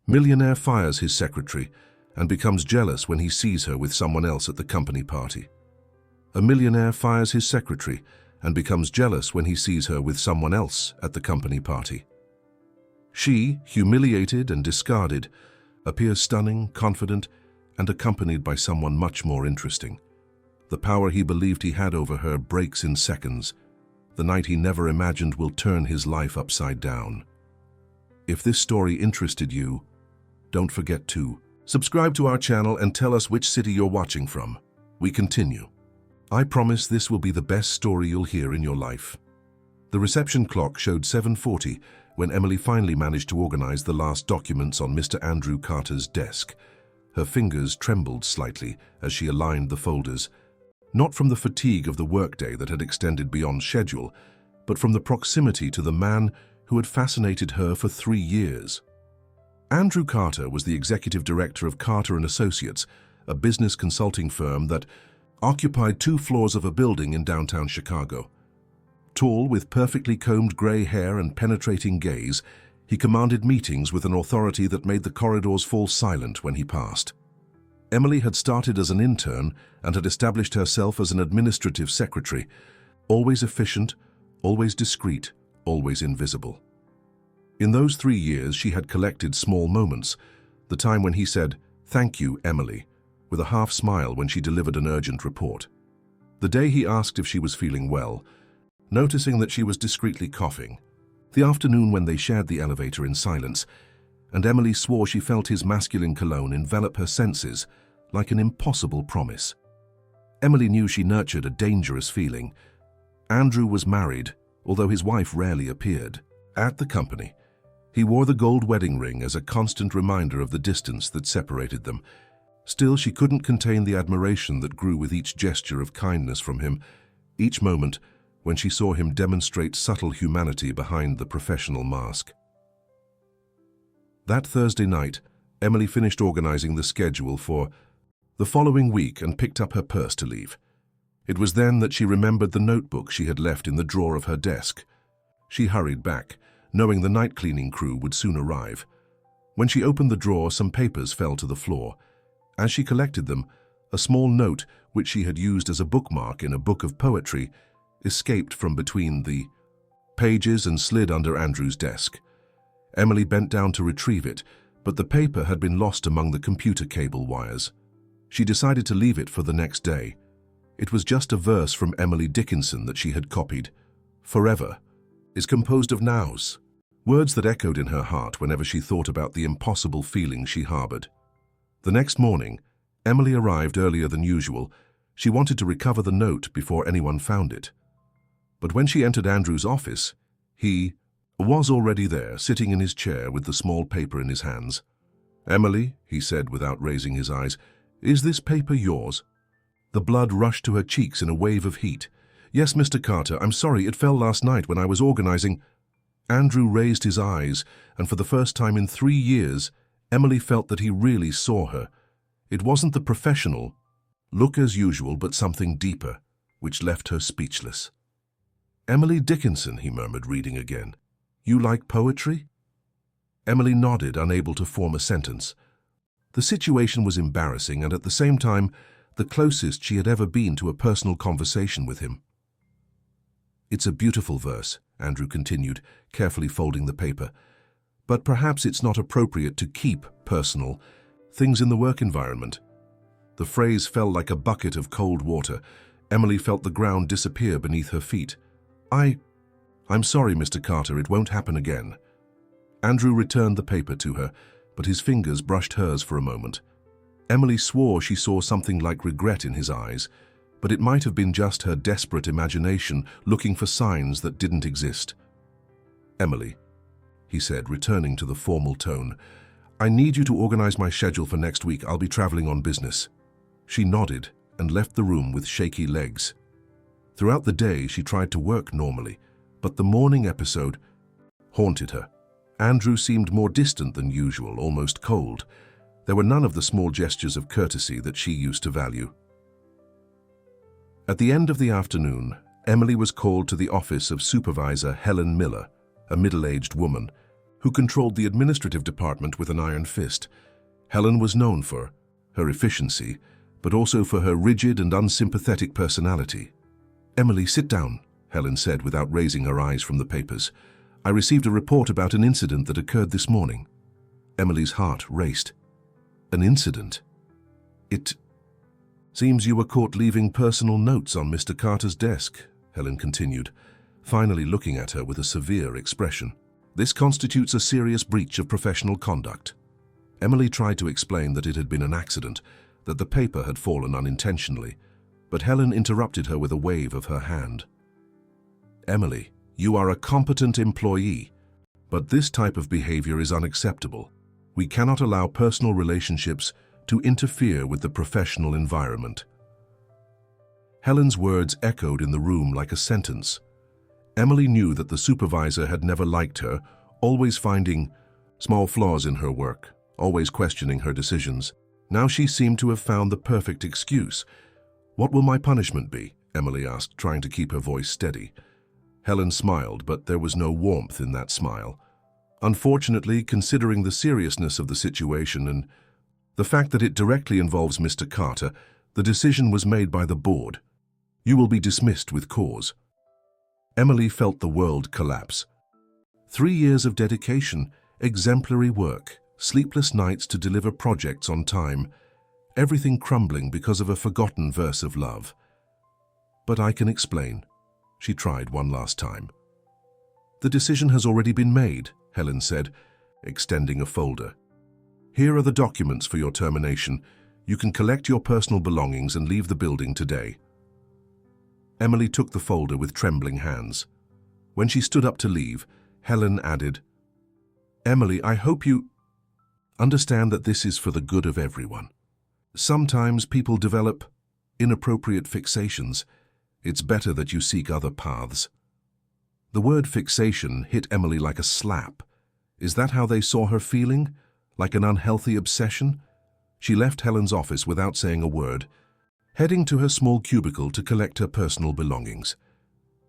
Millionaire fires his secretary and becomes jealous when he sees her with someone else at the company party. A millionaire fires his secretary and becomes jealous when he sees her with someone else at the company party. She, humiliated and discarded, appears stunning, confident, and accompanied by someone much more interesting. The power he believed he had over her breaks in seconds. The night he never imagined will turn his life upside down. If this story interested you, don't forget to subscribe to our channel and tell us which city you're watching from. We continue. I promise this will be the best story you'll hear in your life. The reception clock showed 7:40 when Emily finally managed to organize the last documents on Mr. Andrew Carter's desk. Her fingers trembled slightly as she aligned the folders, not from the fatigue of the workday that had extended beyond schedule, but from the proximity to the man who had fascinated her for 3 years. Andrew Carter was the executive director of Carter & Associates, a business consulting firm that occupied 2 floors of a building in downtown Chicago. Tall, with perfectly combed gray hair and penetrating gaze, he commanded meetings with an authority that made the corridors fall silent when he passed. Emily had started as an intern and had established herself as an administrative secretary, always efficient, always discreet, always invisible. In those 3 years, she had collected small moments, the time when he said, "Thank you, Emily," with a half smile when she delivered an urgent report. The day he asked if she was feeling well, noticing that she was discreetly coughing. The afternoon when they shared the elevator in silence, and Emily swore she felt his masculine cologne envelop her senses like an impossible promise. Emily knew she nurtured a dangerous feeling. Andrew was married, although his wife rarely appeared at the company. He wore the gold wedding ring as a constant reminder of the distance that separated them. Still, she couldn't contain the admiration that grew with each gesture of kindness from him, each moment when she saw him demonstrate subtle humanity behind the professional mask. That Thursday night, Emily finished organizing the schedule for the following week and picked up her purse to leave. It was then that she remembered the notebook she had left in the drawer of her desk. She hurried back, knowing the night cleaning crew would soon arrive. When she opened the drawer, some papers fell to the floor. As she collected them, a small note, which she had used as a bookmark in a book of poetry, escaped from between the pages and slid under Andrew's desk. Emily bent down to retrieve it, but the paper had been lost among the computer cable wires. She decided to leave it for the next day. It was just a verse from Emily Dickinson that she had copied. "Forever is composed of nows," words that echoed in her heart whenever she thought about the impossible feeling she harbored. The next morning, Emily arrived earlier than usual. She wanted to recover the note before anyone found it. But when she entered Andrew's office, he was already there, sitting in his chair with the small paper in his hands. "Emily," he said without raising his eyes, "is this paper yours?" The blood rushed to her cheeks in a wave of heat. "Yes, Mr. Carter, I'm sorry, it fell last night when I was organizing." Andrew raised his eyes, and for the first time in 3 years, Emily felt that he really saw her. It wasn't the professional look as usual, but something deeper, which left her speechless. "Emily Dickinson," he murmured, reading again. "You like poetry?" Emily nodded, unable to form a sentence. The situation was embarrassing and at the same time the closest she had ever been to a personal conversation with him. "It's a beautiful verse," Andrew continued, carefully folding the paper. "But perhaps it's not appropriate to keep personal things in the work environment." The phrase fell like a bucket of cold water. Emily felt the ground disappear beneath her feet. I'm sorry, Mr. Carter, it won't happen again." Andrew returned the paper to her, but his fingers brushed hers for a moment. Emily swore she saw something like regret in his eyes, but it might have been just her desperate imagination looking for signs that didn't exist. "Emily," he said, returning to the formal tone, "I need you to organize my schedule for next week. I'll be traveling on business." She nodded and left the room with shaky legs. Throughout the day, she tried to work normally, but the morning episode haunted her. Andrew seemed more distant than usual, almost cold. There were none of the small gestures of courtesy that she used to value. At the end of the afternoon, Emily was called to the office of Supervisor Helen Miller, a middle-aged woman, who controlled the administrative department with an iron fist. Helen was known for her efficiency, but also for her rigid and unsympathetic personality. "Emily, sit down," Helen said without raising her eyes from the papers. "I received a report about an incident that occurred this morning." Emily's heart raced. "An incident? It seems you were caught leaving personal notes on Mr. Carter's desk," Helen continued, finally looking at her with a severe expression. "This constitutes a serious breach of professional conduct." Emily tried to explain that it had been an accident, that the paper had fallen unintentionally, but Helen interrupted her with a wave of her hand. "Emily, you are a competent employee, but this type of behavior is unacceptable. We cannot allow personal relationships to interfere with the professional environment." Helen's words echoed in the room like a sentence. Emily knew that the supervisor had never liked her, always finding small flaws in her work, always questioning her decisions. Now she seemed to have found the perfect excuse. "What will my punishment be?" Emily asked, trying to keep her voice steady. Helen smiled, but there was no warmth in that smile. "Unfortunately, considering the seriousness of the situation and the fact that it directly involves Mr. Carter, the decision was made by the board. You will be dismissed with cause." Emily felt the world collapse. 3 years of dedication, exemplary work, sleepless nights to deliver projects on time, everything crumbling because of a forgotten verse of love. "But I can explain." She tried one last time. "The decision has already been made," Helen said, extending a folder. "Here are the documents for your termination. You can collect your personal belongings and leave the building today." Emily took the folder with trembling hands. When she stood up to leave, Helen added, "Emily, I hope you understand that this is for the good of everyone. Sometimes people develop inappropriate fixations. It's better that you seek other paths." The word fixation hit Emily like a slap. Is that how they saw her feeling? Like an unhealthy obsession? She left Helen's office without saying a word, heading to her small cubicle to collect her personal belongings.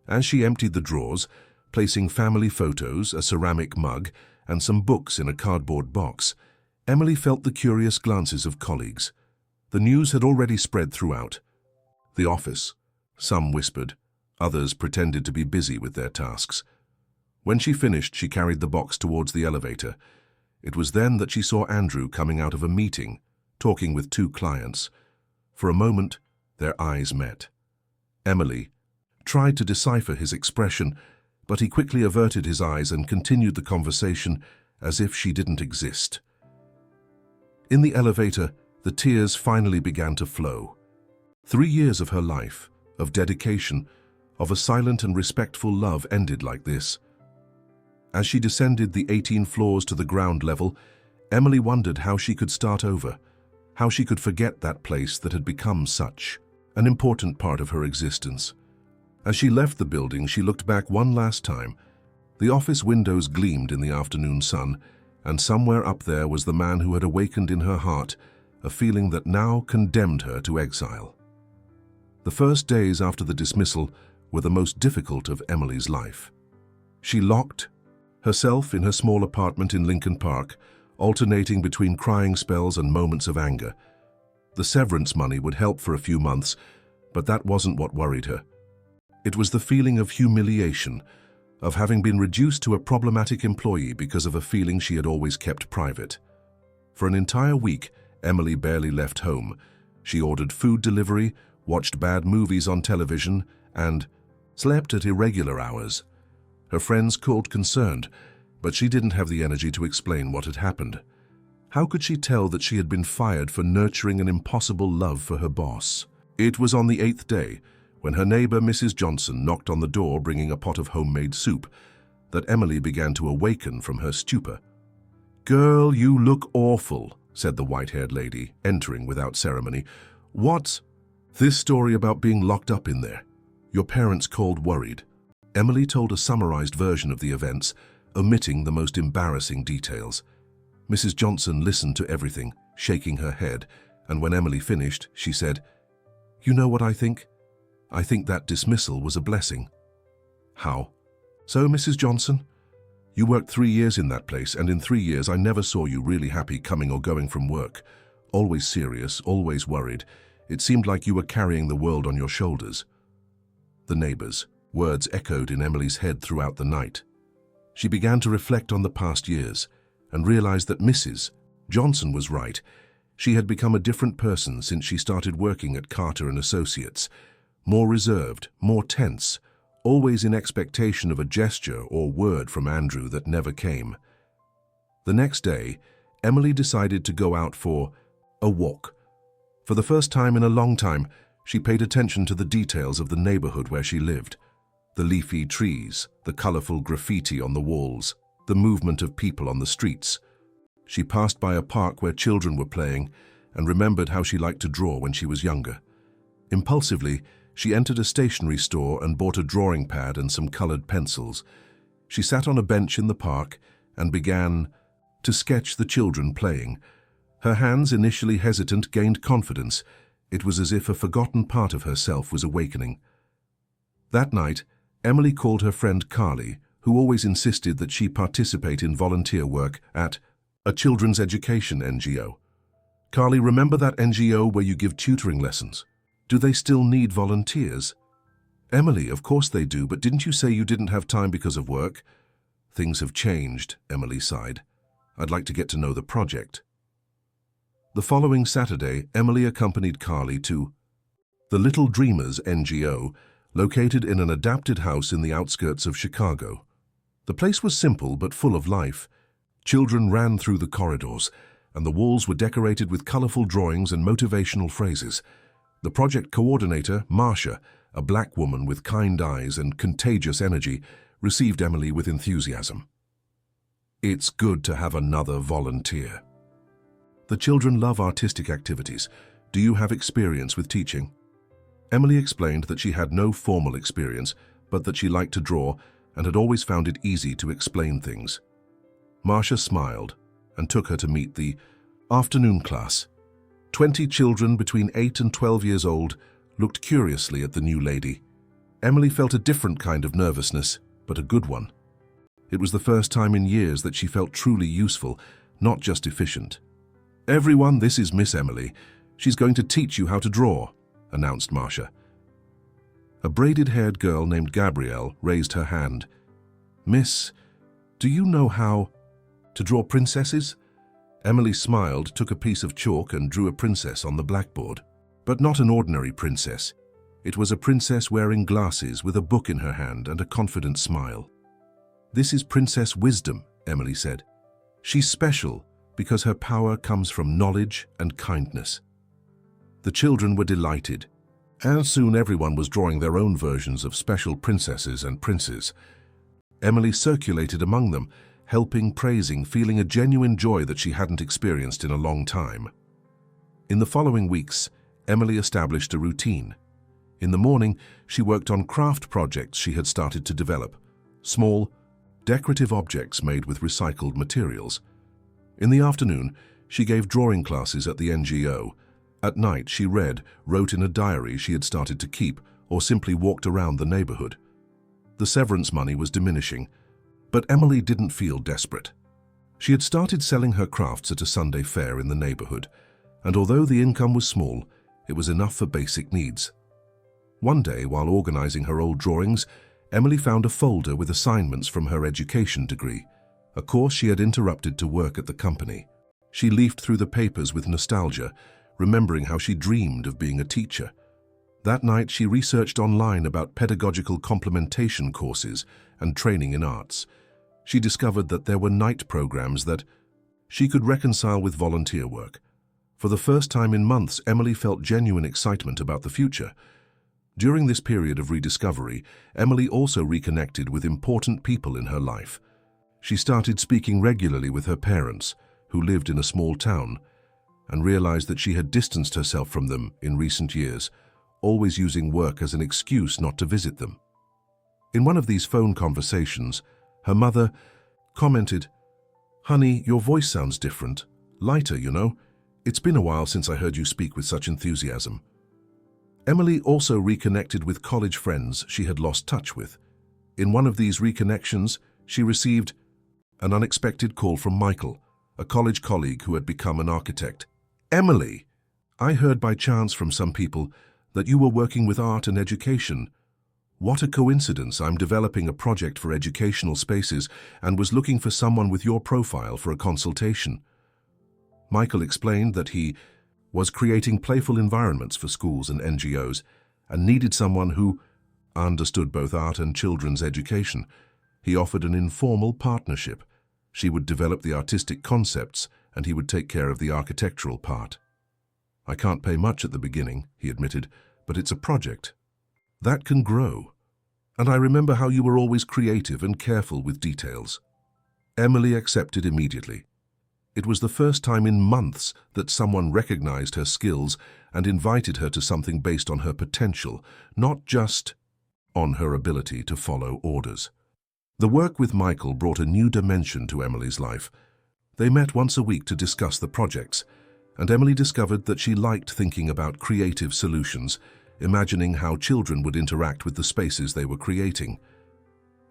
As she emptied the drawers, placing family photos, a ceramic mug, and some books in a cardboard box, Emily felt the curious glances of colleagues. The news had already spread throughout the office. Some whispered, others pretended to be busy with their tasks. When she finished, she carried the box towards the elevator. It was then that she saw Andrew coming out of a meeting, talking with 2 clients. For a moment, their eyes met. Emily tried to decipher his expression, but he quickly averted his eyes and continued the conversation as if she didn't exist. In the elevator, the tears finally began to flow. 3 years of her life, of dedication, of a silent and respectful love ended like this. As she descended the 18 floors to the ground level, Emily wondered how she could start over, how she could forget that place that had become such an important part of her existence. As she left the building, she looked back one last time. The office windows gleamed in the afternoon sun, and somewhere up there was the man who had awakened in her heart a feeling that now condemned her to exile. The first days after the dismissal were the most difficult of Emily's life. She locked herself in her small apartment in Lincoln Park, alternating between crying spells and moments of anger. The severance money would help for a few months, but that wasn't what worried her. It was the feeling of humiliation, of having been reduced to a problematic employee because of a feeling she had always kept private. For an entire week, Emily barely left home. She ordered food delivery, watched bad movies on television, and slept at irregular hours. Her friends called concerned, but she didn't have the energy to explain what had happened. How could she tell that she had been fired for nurturing an impossible love for her boss? It was on the 8th day, when her neighbor Mrs. Johnson knocked on the door bringing a pot of homemade soup, that Emily began to awaken from her stupor. "Girl, you look awful," said the white-haired lady, entering without ceremony. "What's this story about being locked up in there? Your parents called worried." Emily told a summarized version of the events, omitting the most embarrassing details. Mrs. Johnson listened to everything, shaking her head, and when Emily finished, she said, "You know what I think? I think that dismissal was a blessing." "How so, Mrs. Johnson?" You worked 3 years in that place, and in 3 years I never saw you really happy coming or going from work. Always serious, always worried. It seemed like you were carrying the world on your shoulders." The neighbors. Words echoed in Emily's head throughout the night. She began to reflect on the past years and realized that Mrs. Johnson was right. She had become a different person since she started working at Carter and Associates. More reserved, more tense, always in expectation of a gesture or word from Andrew that never came. The next day, Emily decided to go out for a walk. For the first time in a long time, she paid attention to the details of the neighborhood where she lived. The leafy trees, the colorful graffiti on the walls, the movement of people on the streets. She passed by a park where children were playing and remembered how she liked to draw when she was younger. Impulsively, she entered a stationery store and bought a drawing pad and some colored pencils. She sat on a bench in the park and began to sketch the children playing. Her hands, initially hesitant, gained confidence. It was as if a forgotten part of herself was awakening. That night, Emily called her friend Carly, who always insisted that she participate in volunteer work at a children's education NGO. "Carly, remember that NGO where you give tutoring lessons? Do they still need volunteers?" "Emily, of course they do, but didn't you say you didn't have time because of work?" "Things have changed," Emily sighed. "I'd like to get to know the project." The following Saturday, Emily accompanied Carly to the Little Dreamers NGO, located in an adapted house in the outskirts of Chicago. The place was simple but full of life. Children ran through the corridors, and the walls were decorated with colorful drawings and motivational phrases. The project coordinator, Marcia, a black woman with kind eyes and contagious energy, received Emily with enthusiasm. "It's good to have another volunteer." "The children love artistic activities. Do you have experience with teaching?" Emily explained that she had no formal experience, but that she liked to draw and had always found it easy to explain things. Marcia smiled and took her to meet the afternoon class. 20 children between 8 and 12 years old looked curiously at the new lady. Emily felt a different kind of nervousness, but a good one. It was the first time in years that she felt truly useful, not just efficient. "Everyone, this is Miss Emily. She's going to teach you how to draw," announced Marcia. A braided-haired girl named Gabrielle raised her hand. "Miss, do you know how to draw princesses?" Emily smiled, took a piece of chalk and drew a princess on the blackboard. But not an ordinary princess. It was a princess wearing glasses with a book in her hand and a confident smile. "This is Princess Wisdom," Emily said. "She's special because her power comes from knowledge and kindness." The children were delighted, and soon everyone was drawing their own versions of special princesses and princes. Emily circulated among them, helping, praising, feeling a genuine joy that she hadn't experienced in a long time. In the following weeks, Emily established a routine. In the morning, she worked on craft projects she had started to develop, small, decorative objects made with recycled materials. In the afternoon, she gave drawing classes at the NGO. At night, she read, wrote in a diary she had started to keep, or simply walked around the neighborhood. The severance money was diminishing, but Emily didn't feel desperate. She had started selling her crafts at a Sunday fair in the neighborhood, and although the income was small, it was enough for basic needs. One day, while organizing her old drawings, Emily found a folder with assignments from her education degree, a course she had interrupted to work at the company. She leafed through the papers with nostalgia, remembering how she dreamed of being a teacher. That night, she researched online about pedagogical complementation courses and training in arts. She discovered that there were night programs that she could reconcile with volunteer work. For the first time in months, Emily felt genuine excitement about the future. During this period of rediscovery, Emily also reconnected with important people in her life. She started speaking regularly with her parents, who lived in a small town, and realized that she had distanced herself from them in recent years, always using work as an excuse not to visit them. In one of these phone conversations, her mother commented, "Honey, your voice sounds different, lighter, you know. It's been a while since I heard you speak with such enthusiasm." Emily also reconnected with college friends she had lost touch with. In one of these reconnections, she received An unexpected call from Michael, a college colleague who had become an architect. "Emily, I heard by chance from some people that you were working with art and education. What a coincidence. I'm developing a project for educational spaces and was looking for someone with your profile for a consultation." Michael explained that he was creating playful environments for schools and NGOs and needed someone who understood both art and children's education. He offered an informal partnership. She would develop the artistic concepts and he would take care of the architectural part. "I can't pay much at the beginning," he admitted, "but it's a project that can grow. And I remember how you were always creative and careful with details." Emily accepted immediately. It was the first time in months that someone recognized her skills and invited her to something based on her potential, not just on her ability to follow orders. The work with Michael brought a new dimension to Emily's life. They met once a week to discuss the projects, and Emily discovered that she liked thinking about creative solutions, imagining how children would interact with the spaces they were creating.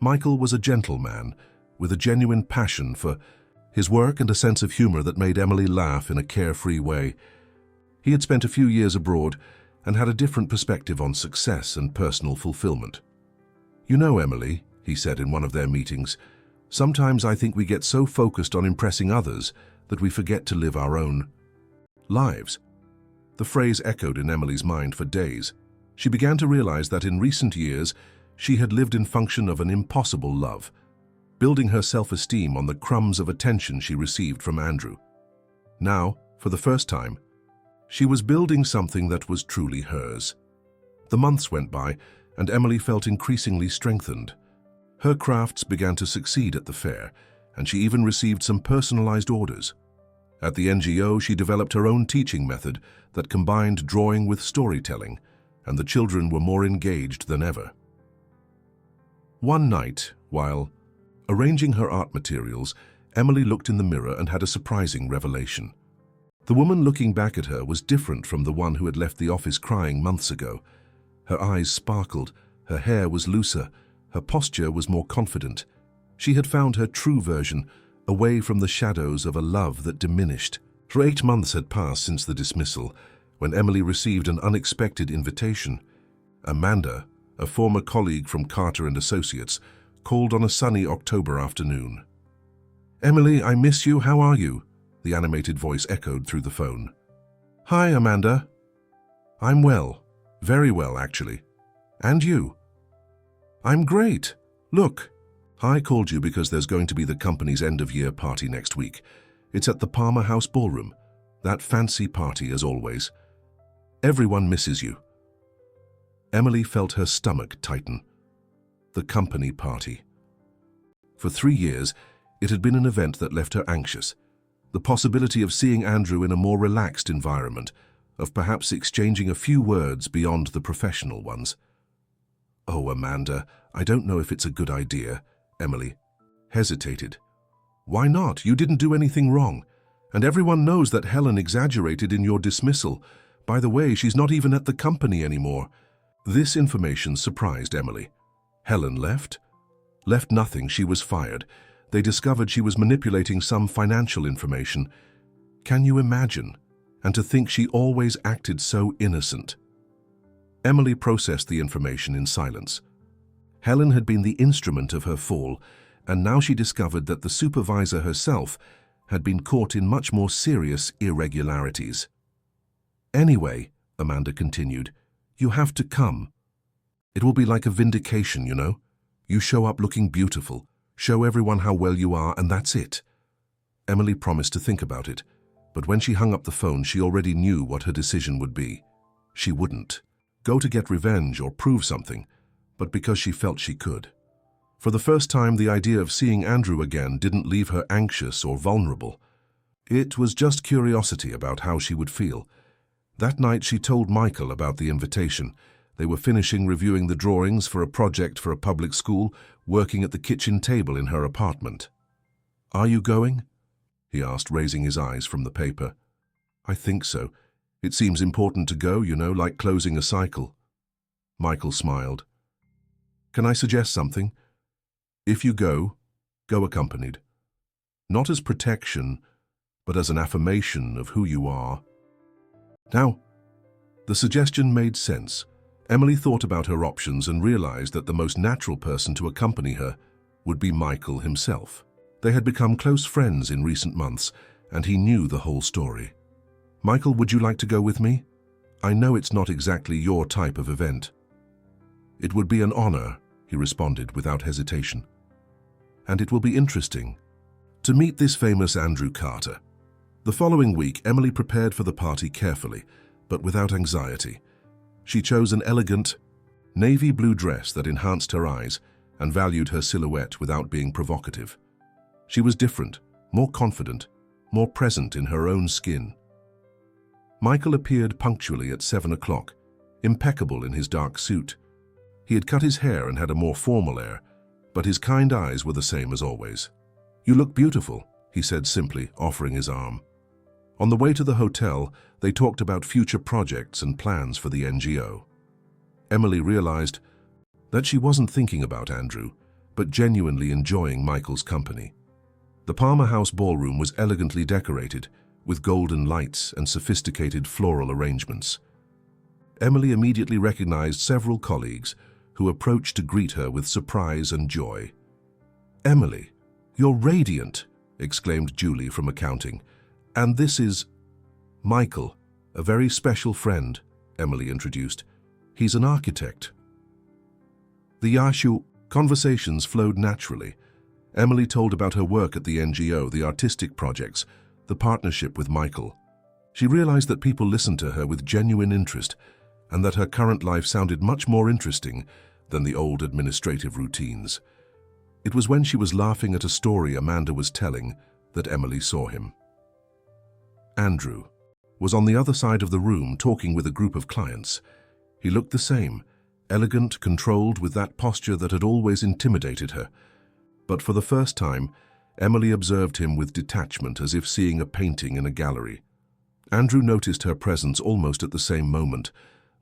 Michael was a gentleman with a genuine passion for his work and a sense of humor that made Emily laugh in a carefree way. He had spent a few years abroad and had a different perspective on success and personal fulfillment. "You know, Emily," he said in one of their meetings, "sometimes I think we get so focused on impressing others that we forget to live our own lives." The phrase echoed in Emily's mind for days. She began to realize that in recent years, she had lived in function of an impossible love, building her self-esteem on the crumbs of attention she received from Andrew. Now, for the first time, she was building something that was truly hers. The months went by, and Emily felt increasingly strengthened. Her crafts began to succeed at the fair, and she even received some personalized orders. At the NGO, she developed her own teaching method that combined drawing with storytelling, and the children were more engaged than ever. One night, while arranging her art materials, Emily looked in the mirror and had a surprising revelation. The woman looking back at her was different from the one who had left the office crying months ago. Her eyes sparkled, her hair was looser, her posture was more confident. She had found her true version, away from the shadows of a love that diminished. For 8 months had passed since the dismissal, when Emily received an unexpected invitation. Amanda, a former colleague from Carter and Associates, called on a sunny October afternoon. "Emily, I miss you. How are you?" The animated voice echoed through the phone. "Hi, Amanda. I'm well. Very well, actually. And you?" "I'm great. Look, I called you because there's going to be the company's end-of-year party next week. It's at the Palmer House Ballroom. That fancy party, as always. Everyone misses you." Emily felt her stomach tighten. The company party. For 3 years, it had been an event that left her anxious. The possibility of seeing Andrew in a more relaxed environment, of perhaps exchanging a few words beyond the professional ones. "Oh, Amanda, I don't know if it's a good idea," Emily hesitated. "Why not? You didn't do anything wrong. And everyone knows that Helen exaggerated in your dismissal. By the way, she's not even at the company anymore." This information surprised Emily. Helen left? Left nothing, she was fired. They discovered she was manipulating some financial information. Can you imagine? And to think she always acted so innocent. Emily processed the information in silence. Helen had been the instrument of her fall, and now she discovered that the supervisor herself had been caught in much more serious irregularities. "Anyway," Amanda continued, "you have to come. It will be like a vindication, you know. You show up looking beautiful, show everyone how well you are, and that's it." Emily promised to think about it, but when she hung up the phone, she already knew what her decision would be. She wouldn't go to get revenge or prove something, but because she felt she could. For the first time, the idea of seeing Andrew again didn't leave her anxious or vulnerable. It was just curiosity about how she would feel. That night, she told Michael about the invitation. They were finishing reviewing the drawings for a project for a public school, working at the kitchen table in her apartment. "Are you going?" he asked, raising his eyes from the paper. "I think so. It seems important to go, you know, like closing a cycle." Michael smiled. "Can I suggest something? If you go, go accompanied. not as protection, but as an affirmation of who you are. Now, the suggestion made sense. Emily thought about her options and realized that the most natural person to accompany her would be Michael himself. They had become close friends in recent months, and he knew the whole story. "Michael, would you like to go with me? I know it's not exactly your type of event." "It would be an honor," he responded without hesitation. "And it will be interesting to meet this famous Andrew Carter." The following week, Emily prepared for the party carefully, but without anxiety. She chose an elegant, navy blue dress that enhanced her eyes and valued her silhouette without being provocative. She was different, more confident, more present in her own skin. Michael appeared punctually at 7 o'clock, impeccable in his dark suit. He had cut his hair and had a more formal air, but his kind eyes were the same as always. "You look beautiful," he said simply, offering his arm. On the way to the hotel, they talked about future projects and plans for the NGO. Emily realized that she wasn't thinking about Andrew, but genuinely enjoying Michael's company. The Palmer House ballroom was elegantly decorated, with golden lights and sophisticated floral arrangements. Emily immediately recognized several colleagues who approached to greet her with surprise and joy. "Emily, you're radiant," exclaimed Julie from accounting. "And this is Michael, a very special friend," Emily introduced. "He's an architect." The Yashu conversations flowed naturally. Emily told about her work at the NGO, the artistic projects, the partnership with Michael. She realized that people listened to her with genuine interest and that her current life sounded much more interesting than the old administrative routines. It was when she was laughing at a story Amanda was telling that Emily saw him. Andrew was on the other side of the room talking with a group of clients. He looked the same, elegant, controlled, with that posture that had always intimidated her. But for the first time, Emily observed him with detachment, as if seeing a painting in a gallery. Andrew noticed her presence almost at the same moment.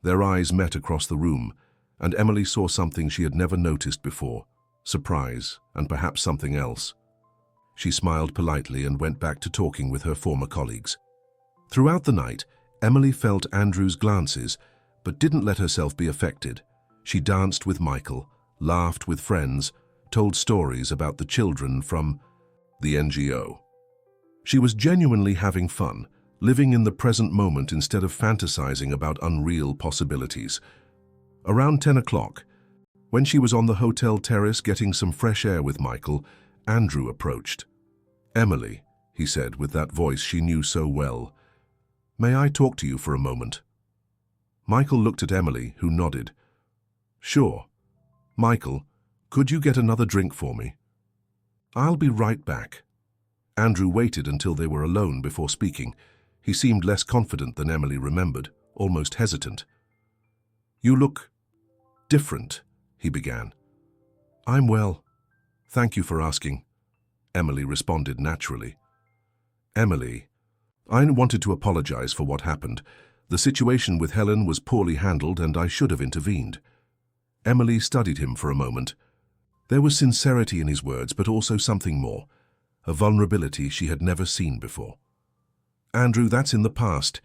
Their eyes met across the room, and Emily saw something she had never noticed before: surprise, and perhaps something else. She smiled politely and went back to talking with her former colleagues. Throughout the night, Emily felt Andrew's glances, but didn't let herself be affected. She danced with Michael, laughed with friends, told stories about the children from the NGO. She was genuinely having fun, living in the present moment instead of fantasizing about unreal possibilities. Around 10 o'clock, when she was on the hotel terrace getting some fresh air with Michael, Andrew approached. "Emily," he said with that voice she knew so well, "may I talk to you for a moment?" Michael looked at Emily, who nodded. "Sure. Michael, could you get another drink for me?" "I'll be right back." Andrew waited until they were alone before speaking. He seemed less confident than Emily remembered, almost hesitant. "You look different," he began. "I'm well. Thank you for asking," Emily responded naturally. "Emily, I wanted to apologize for what happened. The situation with Helen was poorly handled and I should have intervened." Emily studied him for a moment. There was sincerity in his words, but also something more, a vulnerability she had never seen before. "Andrew, that's in the past.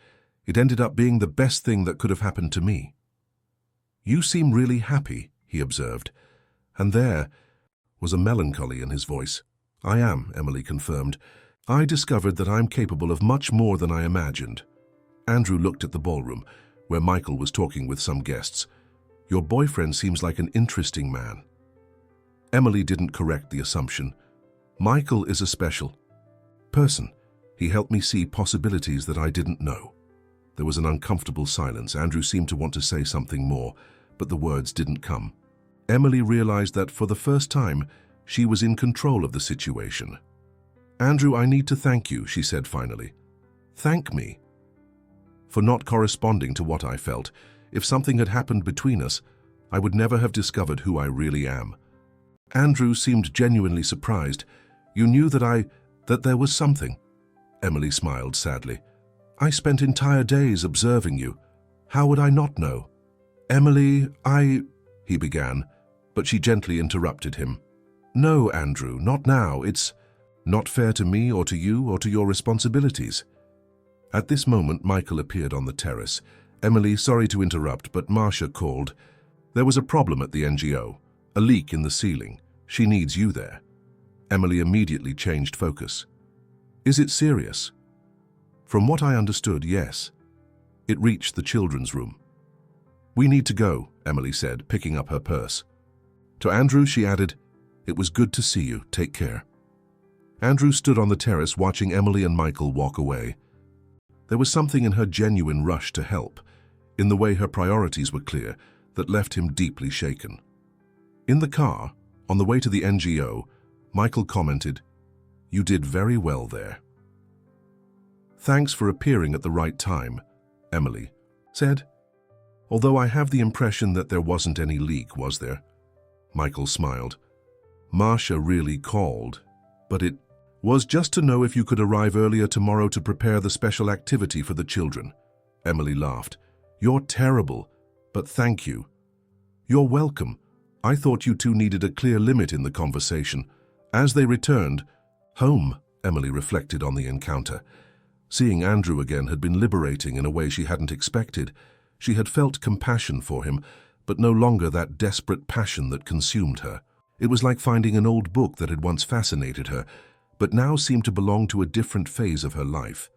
It ended up being the best thing that could have happened to me." "You seem really happy," he observed, and there was a melancholy in his voice. "I am," Emily confirmed. "I discovered that I'm capable of much more than I imagined." Andrew looked at the ballroom, where Michael was talking with some guests. "Your boyfriend seems like an interesting man." Emily didn't correct the assumption. "Michael is a special person. He helped me see possibilities that I didn't know." There was an uncomfortable silence. Andrew seemed to want to say something more, but the words didn't come. Emily realized that for the first time, she was in control of the situation. "Andrew, I need to thank you," she said finally. "Thank me?" "For not corresponding to what I felt. If something had happened between us, I would never have discovered who I really am." Andrew seemed genuinely surprised. "You knew that there was something?" Emily smiled sadly. "I spent entire days observing you. How would I not know?" "Emily, he began, but she gently interrupted him. "No, Andrew, not now. It's Not fair to me or to you or to your responsibilities. At this moment, Michael appeared on the terrace. Emily, sorry to interrupt, but Marcia called. There was a problem at the NGO, a leak in the ceiling. She needs you there. Emily immediately changed focus. Is it serious? From what I understood, yes. It reached the children's room. We need to go, Emily said, picking up her purse. To Andrew, she added, It was good to see you. Take care. Andrew stood on the terrace watching Emily and Michael walk away. There was something in her genuine rush to help, in the way her priorities were clear, that left him deeply shaken. In the car, on the way to the NGO, Michael commented, You did very well there. Thanks for appearing at the right time, Emily said. Although I have the impression that there wasn't any leak, was there? Michael smiled. Marcia really called, but it was just to know if you could arrive earlier tomorrow to prepare the special activity for the children. Emily laughed. You're terrible, but thank you. You're welcome. I thought you two needed a clear limit in the conversation. As they returned home, Emily reflected on the encounter. Seeing Andrew again had been liberating in a way she hadn't expected. She had felt compassion for him, but no longer that desperate passion that consumed her. It was like finding an old book that had once fascinated her, but now seemed to belong to a different phase of her life.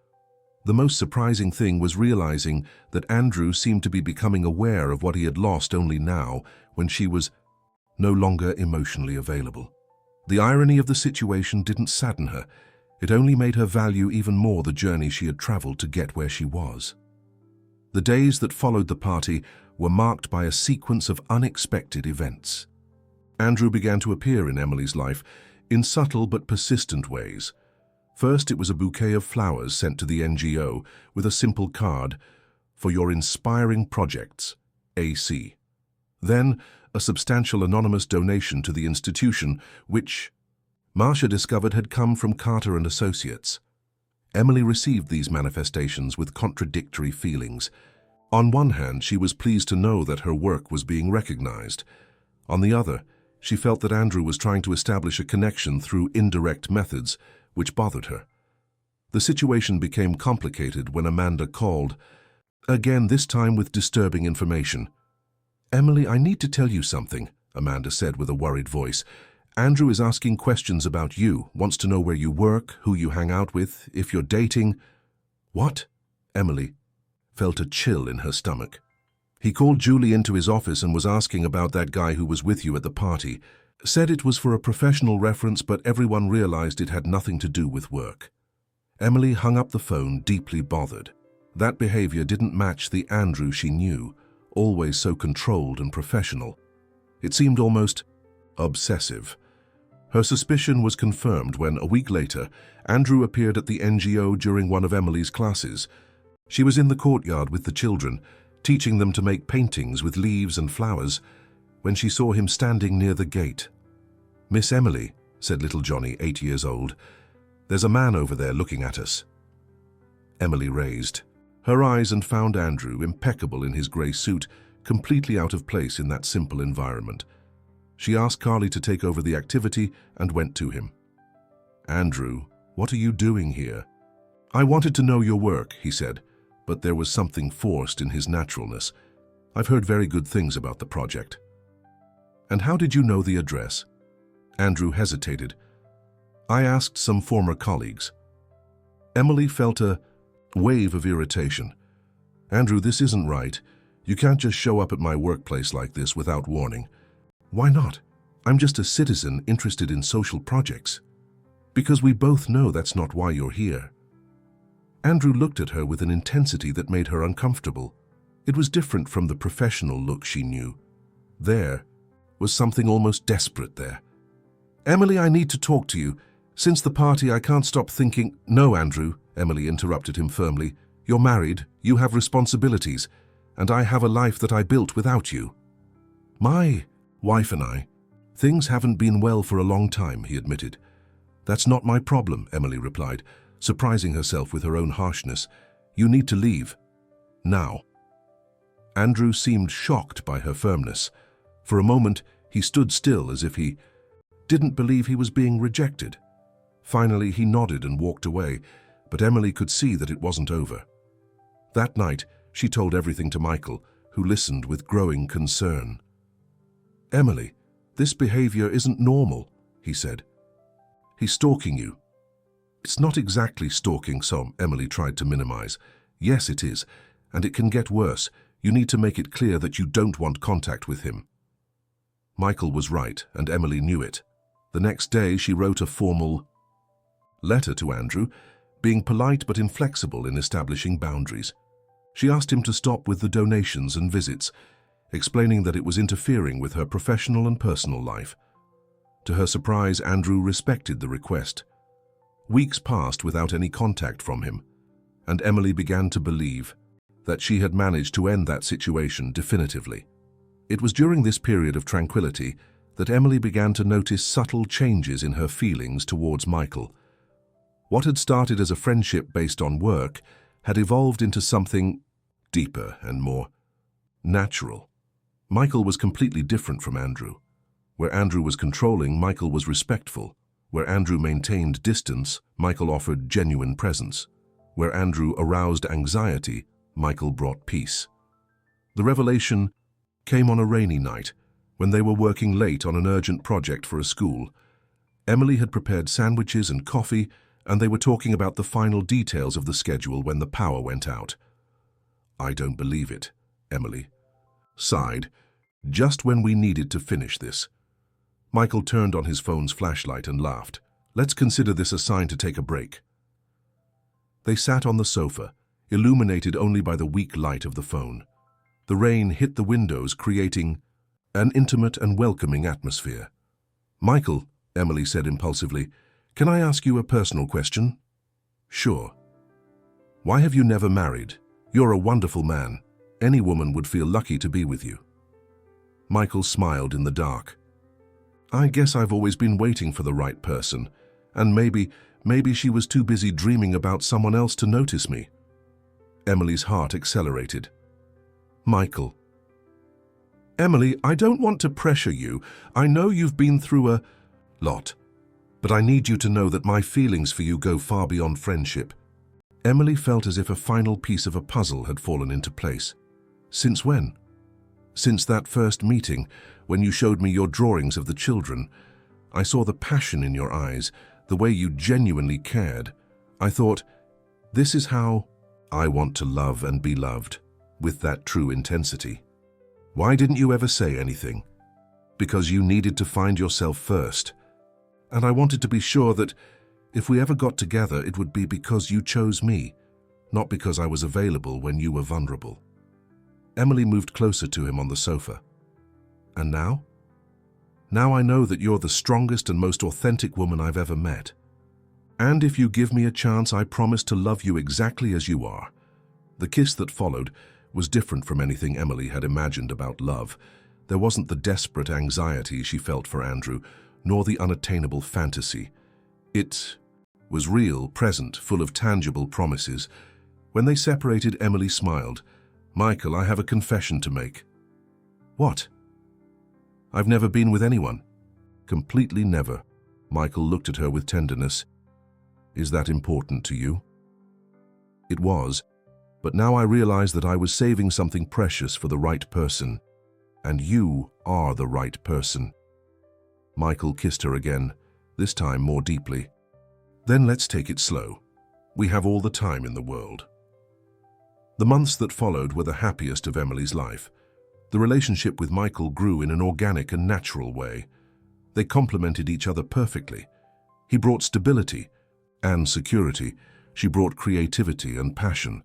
The most surprising thing was realizing that Andrew seemed to be becoming aware of what he had lost only now, when she was no longer emotionally available. The irony of the situation didn't sadden her. It only made her value even more the journey she had traveled to get where she was. The days that followed the party were marked by a sequence of unexpected events. Andrew began to appear in Emily's life in subtle but persistent ways. First, it was a bouquet of flowers sent to the NGO with a simple card, For your inspiring projects, AC. Then, a substantial anonymous donation to the institution, which Marcia discovered had come from Carter and Associates. Emily received these manifestations with contradictory feelings. On one hand, she was pleased to know that her work was being recognized. On the other, she felt that Andrew was trying to establish a connection through indirect methods, which bothered her. The situation became complicated when Amanda called, again this time with disturbing information. Emily, I need to tell you something, Amanda said with a worried voice. Andrew is asking questions about you, wants to know where you work, who you hang out with, if you're dating. What? Emily felt a chill in her stomach. He called Julie into his office and was asking about that guy who was with you at the party. Said it was for a professional reference, but everyone realized it had nothing to do with work. Emily hung up the phone, deeply bothered. That behavior didn't match the Andrew she knew, always so controlled and professional. It seemed almost obsessive. Her suspicion was confirmed when, a week later, Andrew appeared at the NGO during one of Emily's classes. She was in the courtyard with the children, teaching them to make paintings with leaves and flowers, when she saw him standing near the gate. Miss Emily, said little Johnny, 8 years old, there's a man over there looking at us. Emily raised her eyes and found Andrew, impeccable in his grey suit, completely out of place in that simple environment. She asked Carly to take over the activity and went to him. Andrew, what are you doing here? I wanted to know your work, he said, but there was something forced in his naturalness. I've heard very good things about the project. And how did you know the address? Andrew hesitated. I asked some former colleagues. Emily felt a wave of irritation. Andrew, this isn't right. You can't just show up at my workplace like this without warning. Why not? I'm just a citizen interested in social projects. Because we both know that's not why you're here. Andrew looked at her with an intensity that made her uncomfortable. It was different from the professional look she knew. There was something almost desperate there. Emily, I need to talk to you. Since the party, I can't stop thinking— No, Andrew, Emily interrupted him firmly. You're married, you have responsibilities, and I have a life that I built without you. My wife and I, things haven't been well for a long time, he admitted. That's not my problem, Emily replied, surprising herself with her own harshness. You need to leave. Now. Andrew seemed shocked by her firmness. For a moment, he stood still as if he didn't believe he was being rejected. Finally, he nodded and walked away, but Emily could see that it wasn't over. That night, she told everything to Michael, who listened with growing concern. "Emily, this behavior isn't normal," he said. "He's stalking you." "It's not exactly stalking," Emily tried to minimize. "Yes, it is, and it can get worse. You need to make it clear that you don't want contact with him." Michael was right, and Emily knew it. The next day, she wrote a formal letter to Andrew, being polite but inflexible in establishing boundaries. She asked him to stop with the donations and visits, explaining that it was interfering with her professional and personal life. To her surprise, Andrew respected the request. Weeks passed without any contact from him, and Emily began to believe that she had managed to end that situation definitively. It was during this period of tranquility that Emily began to notice subtle changes in her feelings towards Michael. What had started as a friendship based on work had evolved into something deeper and more natural. Michael was completely different from Andrew. Where Andrew was controlling, Michael was respectful. Where Andrew maintained distance, Michael offered genuine presence. Where Andrew aroused anxiety, Michael brought peace. The revelation came on a rainy night when they were working late on an urgent project for a school. Emily had prepared sandwiches and coffee, and they were talking about the final details of the schedule when the power went out. "I don't believe it," Emily sighed, "just when we needed to finish this." Michael turned on his phone's flashlight and laughed. "Let's consider this a sign to take a break." They sat on the sofa, illuminated only by the weak light of the phone. The rain hit the windows, creating an intimate and welcoming atmosphere. "Michael," Emily said impulsively, "can I ask you a personal question?" "Sure." "Why have you never married? You're a wonderful man. Any woman would feel lucky to be with you." Michael smiled in the dark. "I guess I've always been waiting for the right person, and maybe she was too busy dreaming about someone else to notice me." Emily's heart accelerated. "Michael." "Emily, I don't want to pressure you. I know you've been through a lot, but I need you to know that my feelings for you go far beyond friendship." Emily felt as if a final piece of a puzzle had fallen into place. "Since when?" "Since that first meeting, when you showed me your drawings of the children. I saw the passion in your eyes, the way you genuinely cared. I thought, this is how I want to love and be loved, with that true intensity. Why didn't you ever say anything?" "Because you needed to find yourself first. And I wanted to be sure that if we ever got together, it would be because you chose me, not because I was available when you were vulnerable." Emily moved closer to him on the sofa. "And now? Now I know that you're the strongest and most authentic woman I've ever met. And if you give me a chance, I promise to love you exactly as you are." The kiss that followed was different from anything Emily had imagined about love. There wasn't the desperate anxiety she felt for Andrew, nor the unattainable fantasy. It was real, present, full of tangible promises. When they separated, Emily smiled. "Michael, I have a confession to make." "What?" "I've never been with anyone." "Completely never." Michael looked at her with tenderness. "Is that important to you?" It was, but now I realize that I was saving something precious for the right person, and you are the right person. Michael kissed her again, this time more deeply. "Then let's take it slow. We have all the time in the world." The months that followed were the happiest of Emily's life. The relationship with Michael grew in an organic and natural way. They complemented each other perfectly. He brought stability and security. She brought creativity and passion.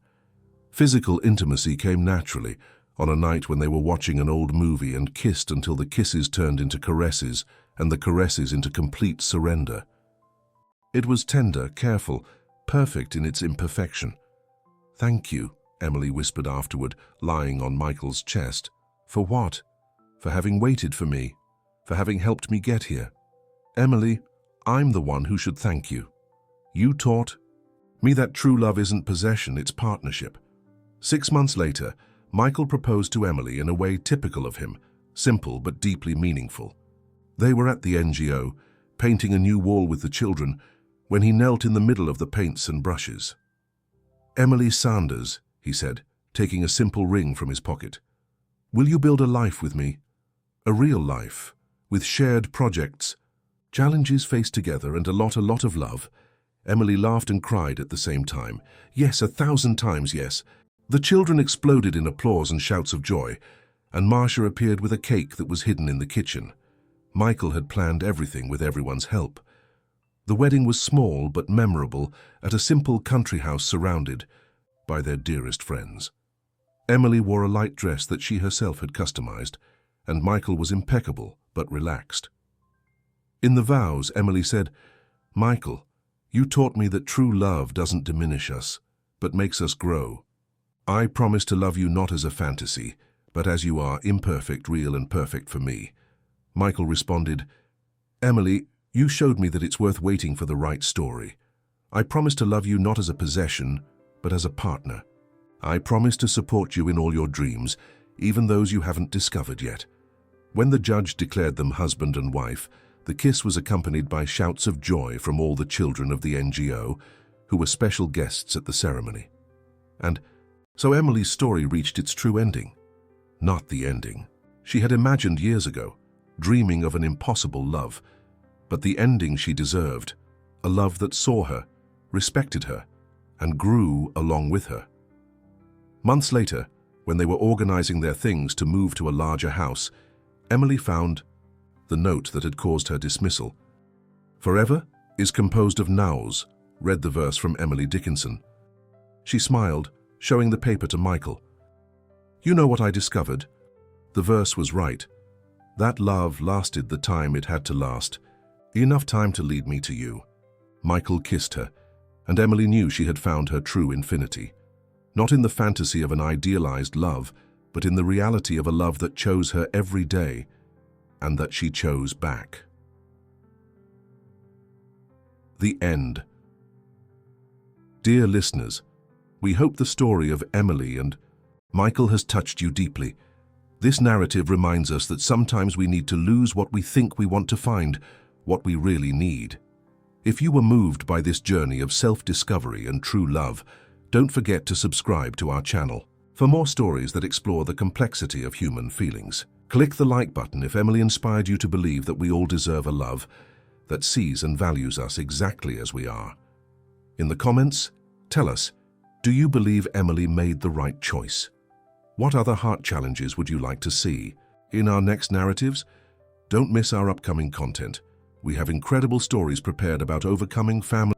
Physical intimacy came naturally, on a night when they were watching an old movie and kissed until the kisses turned into caresses and the caresses into complete surrender. It was tender, careful, perfect in its imperfection. "Thank you," Emily whispered afterward, lying on Michael's chest. "For what?" "For having waited for me, for having helped me get here. Emily, I'm the one who should thank you. You taught me that true love isn't possession, it's partnership." 6 months later, Michael proposed to Emily in a way typical of him, simple but deeply meaningful. They were at the NGO, painting a new wall with the children, when he knelt in the middle of the paints and brushes. "Emily Sanders," he said, taking a simple ring from his pocket. "Will you build a life with me? A real life, with shared projects, challenges faced together, and a lot of love?" Emily laughed and cried at the same time. "Yes, 1,000 times yes." The children exploded in applause and shouts of joy, and Marcia appeared with a cake that was hidden in the kitchen. Michael had planned everything with everyone's help. The wedding was small but memorable at a simple country house surrounded by their dearest friends. Emily wore a light dress that she herself had customized, and Michael was impeccable but relaxed. In the vows, Emily said, "Michael, you taught me that true love doesn't diminish us, but makes us grow. I promise to love you not as a fantasy, but as you are, imperfect, real, and perfect for me." Michael responded, "Emily, you showed me that it's worth waiting for the right story. I promise to love you not as a possession, but as a partner. I promise to support you in all your dreams, even those you haven't discovered yet." When the judge declared them husband and wife, the kiss was accompanied by shouts of joy from all the children of the NGO, who were special guests at the ceremony. And so Emily's story reached its true ending. Not the ending she had imagined years ago, dreaming of an impossible love, but the ending she deserved, a love that saw her, respected her, and grew along with her. Months later, when they were organizing their things to move to a larger house, Emily found the note that had caused her dismissal. "Forever is composed of nows," read the verse from Emily Dickinson. She smiled, showing the paper to Michael. "You know what I discovered? The verse was right. That love lasted the time it had to last. Enough time to lead me to you." Michael kissed her, and Emily knew she had found her true infinity. Not in the fantasy of an idealized love, but in the reality of a love that chose her every day, and that she chose back. The end. Dear listeners, we hope the story of Emily and Michael has touched you deeply. This narrative reminds us that sometimes we need to lose what we think we want to find what we really need. If you were moved by this journey of self-discovery and true love, don't forget to subscribe to our channel for more stories that explore the complexity of human feelings. Click the like button if Emily inspired you to believe that we all deserve a love that sees and values us exactly as we are. In the comments, tell us, do you believe Emily made the right choice? What other heart challenges would you like to see in our next narratives? Don't miss our upcoming content. We have incredible stories prepared about overcoming family